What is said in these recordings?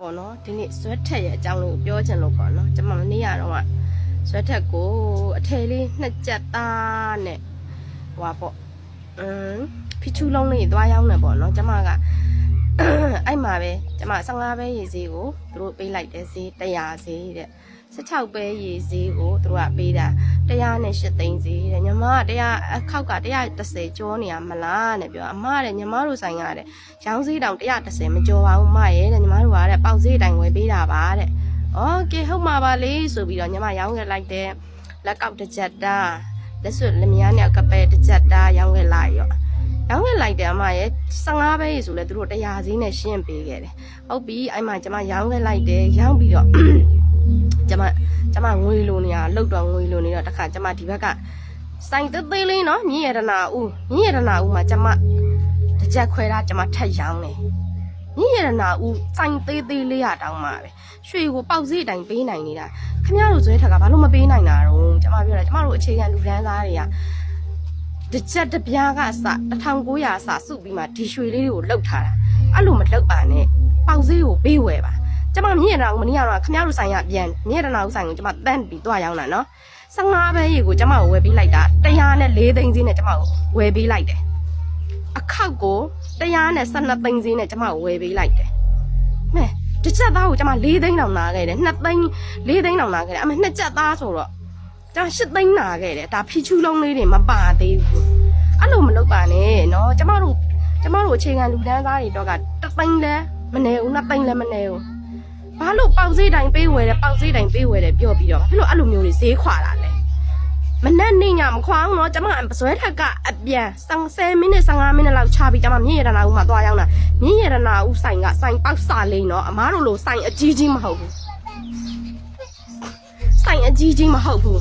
ပေါ့နော်ဒီနေ့ဆွဲထက်ရဲ့အကြောင်းလေးကိုပြောချင်လို့ပေါ့နော်ကျွန်မမနေ့ကတော့ဆွဲထက်ကိုအထည်လေးနှစ်ကြက်သားနဲ့ဟွာပေါ့ဖီချူလုံးလေးသွားရောက်နေပေါ့နော်ကျွန်မကအဲ့မှာပဲကျွန်မ15ပဲရေစီးကိုသူတို့ပေးလိုက်တယ်ဈေး100ဈေးတဲ့16ပဲရေဈေးကိုသူတို့ကပေးတာ108သိန်းဈေးတဲ့ညီမက100အခောက်က130ကျော်နေရမလားတဲ့ပြောအမတဲ့ညီမတို့ဆိုင်ကတဲ့ရောင်းဈေးတောင်130မကျော်ပါဘူးမရဲ့တဲ့ညီမတို့ကတဲ့ပေါက်ဈေးတိုင်းဝယ်ပေးတာပါတဲ့โอเคဟုတ်မှာပါလေဆိုပြီးတော့ညီမရောင်းခဲ့လိုက်တဲ့လက်ကောက်တစ်ချက်တာလက်စွပ်လက်မယားနဲ့ကပဲတစ်ချက်တာရောင်းခဲ့လိုက်ရောင်းခဲ့လိုက်တယ်အမရဲ့15ပဲရေဆိုလဲသူတို့100ဈေးနဲ့ရှင်းပေးခဲ့တယ်ဟုတ်ပြီအဲ့မှာကျွန်မရောင်းခဲ့လိုက်တယ်ရောင်းပြီးတော့ကျွန်မငွေလိုနေရလောက်တော့ငွေလိုနေတော့တခါကျွန်မဒီဘက်ကစိုင်သေးသေးလေးနော်မြင့်ရတနာဦးမှာကျွန်မတစ်ချက်ခွဲတာကျွန်မထက်ရောင်းတယ်မြင့်ရတနာဦးစိုင်သေးသေးလေးရတောင်းမှာပဲရွှေကိုပေါက်ဈေးတိုင်းပေးနိုင်နေတာခင်ဗျားတို့ဇွဲထက်ကဘာလို့မပေးနိုင်တာတော့ကျွန်မပြောတာကျွန်မတို့အခြေခံလူဒန်းသားတွေကတစ်ချက်တစ်ပြားကစ1900စစုပြီးမှဒီရွှေလေးတွေကိုလှုပ်ထားတာအဲ့လိုမလှုပ်ပါနဲ့ပေါက်ဈေးကိုပေးဝယ်ပါကျွန်မမြင့်ရတနာဦးမနေ့ကတော့ခင်ဗျားတို့ဆိုင်ရပြန်မြင့်ရတနာဦးဆိုင်ကိုကျွန်မတန်းပြီးသွားရောင်းတာနော်15ပဲရေကိုကျွန်မကိုဝယ်ပေးလိုက်တာ104သိန်းဈေးနဲ့ကျွန်မကိုဝယ်ပေးလိုက်တယ်အခောက်ကို112သိန်းဈေးနဲ့ကျွန်မကိုဝယ်ပေးလိုက်တယ်မဲတစ်ချက်သားကိုကျွန်မ4သိန်းတောင်နာခဲ့တယ်2သိန်း4သိန်းတောင်နာခဲ့တယ်အမေနှစ်ချက်သားဆိုတော့ကျွန်မ8သိန်းနာခဲ့တယ်ဒါဖီချူလုံးလေးတွေမပါသေးဘူးအဲ့လိုမလုပ်ပါနဲ့နော်ကျွန်မတို့အခြေခံလူတန်းသားတွေတော့က1သိန်းလည်းမနေဘူး2သိန်းလည်းမနေဘူးဘာလို့ပေါက်ဈေးတိုင်းပေးဝယ်တယ်ပြောပြီးတော့ဘာဖြစ်လို့အဲ့လိုမျိုးတွေဈေးခွာတာလဲမနဲ့နေညမခွာအောင်နော်ကျွန်မဇွဲထက်ကအပြန်10မိနစ်15မိနစ်လောက်ချပြီးကျွန်မမြင့်ရတနာဦးမှာသွားရောက်တာမြင့်ရတနာဦးဆိုင်ကဆိုင်ပေါက်စာလေးနော်အမားတို့လိုဆိုင်အကြီးကြီးမဟုတ်ဘူးဆိုင်အကြီးကြီးမဟုတ်ဘူး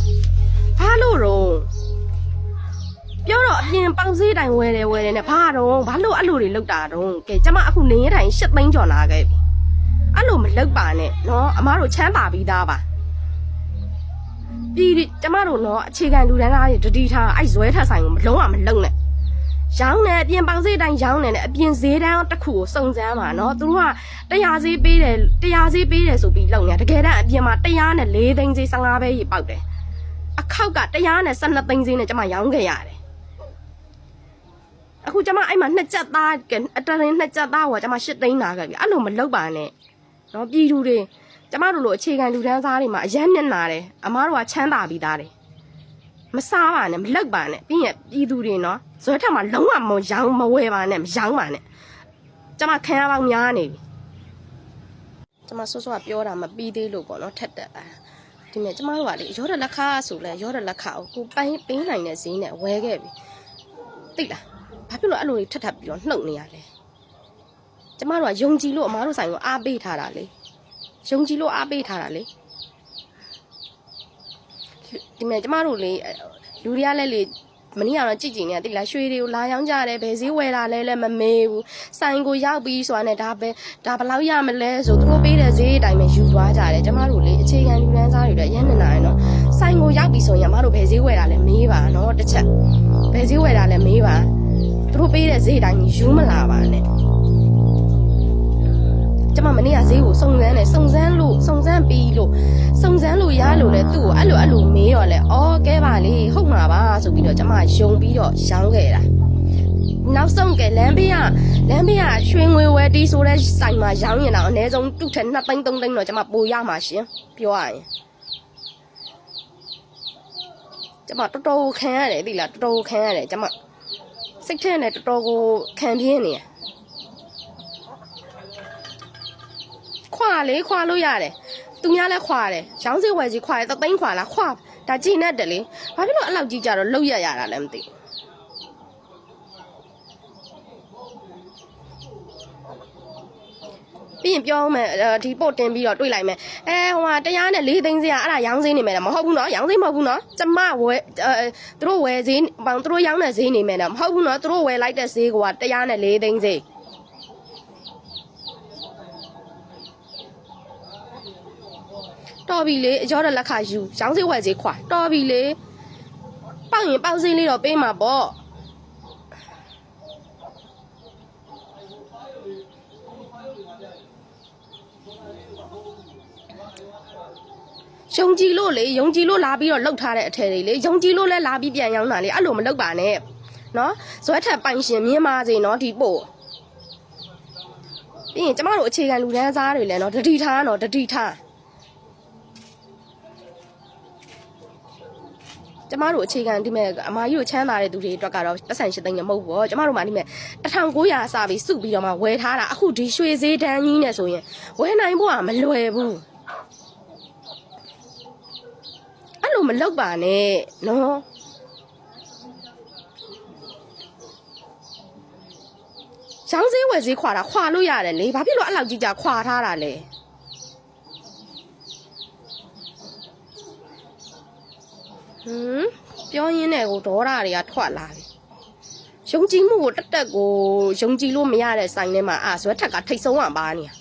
ဘာလို့တော့ပြောတော့အပြင်ပေါက်ဈေးတိုင်းဝယ်တယ်နဲ့ဘာလို့အဲ့လိုတွေလောက်တာတော့ကဲကျွန်မအခုနေရတိုင်း8သိန်းကျော်လာခဲ့ပြီအဲ့လိုမလုပ်ပါနဲ့နော်အမားတို့ချမ်းသာပြီးသားပါပြီးကျမတို့နော်အခြေခံလူတန်းသားတွေတတိထားအဲ့ဇွဲထက်ဆိုင်ကိုမလုံးဝမလုံနဲ့ရောင်းတယ်အပြင်ပေါင်ဈေးတိုင်းရောင်းတယ်နဲ့အပြင်ဈေးတန်းတစ်ခုကိုစုံစမ်းပါနော်သူတို့က100ဈေးပေးတယ်ဆိုပြီးလုံနေတကယ်တမ်းအပြင်မှာ104သိန်းဈေး15ပဲရေပေါက်တယ်အခောက်က112သိန်းဈေးနဲ့ကျမရောင်းခဲ့ရတယ်အခုကျမအဲ့မှာ2ချက်သားအတရင်2ချက်သားကကျမ8သိန်းနာခဲ့ပြီအဲ့လိုမလုပ်ပါနဲ့နော်ပြည်သူတွေကျမတို့လိုအခြေခံလူတန်းစားတွေမှာအရန်နဲ့နာတယ်အမားတို့ကချမ်းသာပြီးသားတယ်မစားပါနဲ့မလောက်ပါနဲ့ပြီးရင်ပြည်သူတွေနော်ဇွဲထက်မှာလုံးဝမရောင်းမဝယ်ပါနဲ့မရောင်းပါနဲ့ကျမခံရပေါင်းများနေပြီကျမဆော့ဆော့ပြောတာမပြီးသေးလို့ပေါ့နော်ထက်တက်ဒီမဲ့ကျမတို့ကလေရောတဲ့လက်ခါဆိုလဲရောတဲ့လက်ခါကိုပိုင်းပေးနိုင်တဲ့ဈေးနဲ့ဝယ်ခဲ့ပြီသိလားဘာဖြစ်လို့အဲ့လိုတွေထက်ပြီးတော့နှုတ်နေရလဲကျမတို့ကယုံကြည်လို့အမားတို့ဆိုင်ကိုအားပေးထားတာလေယုံကြည်လို့အားပေးထားတာလေဒီမဲ့ကျမတို့လေလူတွေကလည်းလေမနေ့ကတော့ကြည်နေတာတိလားရွှေတွေကိုလာရောင်းကြတယ်ဘယ်ဈေးဝယ်တာလဲလည်းမမေးဘူးဆိုင်ကိုရောက်ပြီးဆိုတာနဲ့ဒါဘယ်လောက်ရမလဲဆိုသူတို့ပေးတဲ့ဈေးအတိုင်းပဲယူသွားကြတယ်ကျမတို့လေအခြေခံလူတန်းစားတွေလည်းရမ်းနေတာရယ်နော်ဆိုင်ကိုရောက်ပြီးဆိုရင်အမတို့ဘယ်ဈေးဝယ်တာလဲမေးပါနော်တစ်ချက်ဘယ်ဈေးဝယ်တာလဲမေးပါသူတို့ပေးတဲ့ဈေးအတိုင်းယူမလာပါနဲ့ကျမမနေ့ကဈေးကိုစုံစမ်းပြီးလို့ရလို့လဲသူ့ကိုအဲ့လိုမေးတော့လဲအော်ကဲပါလေဟုတ်မှာပါဆိုပြီးတော့ကျမယုံပြီးတော့ရောင်းခဲ့တာနောက်ဆုံးကလမ်းဘေးကရွှေငွေဝယ်တီးဆိုတဲ့ဆိုင်မှာရောင်းရင်တော့အနည်းဆုံးသူ့ထက်2သိန်း3သိန်းတော့ကျမပိုရမှာရှင်ပြောရရင်ကျမတော်တော်ခံရတယ်သိလားတော်တော်ခံရတယ်ကျမစိတ်ထဲနဲ့တော်တော်ကိုခံပြင်းနေရခွာလို့ရတယ်သူများလည်းခွာတယ်ရောင်းစဝယ်ကြီးခွာတယ်3သိန်းခွာလားခွာဒါကြည်နဲ့တယ်လေဘာဖြစ်လို့အဲ့လောက်ကြီးကြတော့လှုပ်ရတာလဲမသိပြီးရင်ပြောမယ်ဒီပို့တင်ပြီးတော့တွေ့လိုက်မယ်ဟိုက104သိန်းဈေးကအဲ့ဒါရောင်းဈေးနေမယ်မဟုတ်ဘူးနော်ရောင်းဈေးမဟုတ်ဘူးနော်ကျမဝယ်သူတို့ဝယ်ဈေးပေါင်သူတို့ရောင်းတဲ့ဈေးနေမယ်နော်မဟုတ်ဘူးနော်သူတို့ဝယ်လိုက်တဲ့ဈေးက104သိန်းဈေးတော်ပြီလေရောတဲ့လက်ခါယူရောင်းဈေးဝယ်ဈေးခွာတော်ပြီလေပေါက်ရင်ပေါက်ဈေးလေးတော့ပေးမှာပေါ့ ယုံကြည်လို့လေယုံကြည်လို့လာပြီးတော့လှုပ်ထားတဲ့အထည်တွေလေယုံကြည်လို့လဲလာပြီးပြန်ရောင်းတာလေအဲ့လိုမလုပ်ပါနဲ့နော်ဇွဲထက်ပိုင်ရှင်မြင်ပါစေနော်ဒီပို့ပြီးရင်ကျမတို့အခြေခံလူတန်းစားတွေလည်းနော်တတိထားနော်တတိထားကျမတို့အခြေခံဒီမဲ့အမကြီးတို့ချမ်းသာတဲ့သူတွေအတွက်ကတော့ပတ်စံ8သိန်းနဲ့မဟုတ်ဘူးပေါ့ကျမတို့မှဒီမဲ့1900စပြီးစုပြီးတော့မှဝယ်ထားတာအခုဒီရွှေဈေးတန်းကြီးနဲ့ဆိုရင်ဝယ်နိုင်ဖို့ကမလွယ်ဘူးအဲ့လိုမလုပ်ပါနဲ့နော်ရောင်းဈေးဝယ်ဈေးခွာတာခွာလို့ရတယ်လေဘာဖြစ်လို့အဲ့လောက်ကြီးကြခွာထားတာလဲပြောရင်းနဲ့ကိုဒေါသတွေကထွက်လာပြီယုံကြည်မှုကိုတက်တက်ကိုယုံကြည်လို့မရတဲ့ဆိုင်ထဲမှာဇွဲထက်ကထိတ်ဆုံးအောင်ပါနေတာ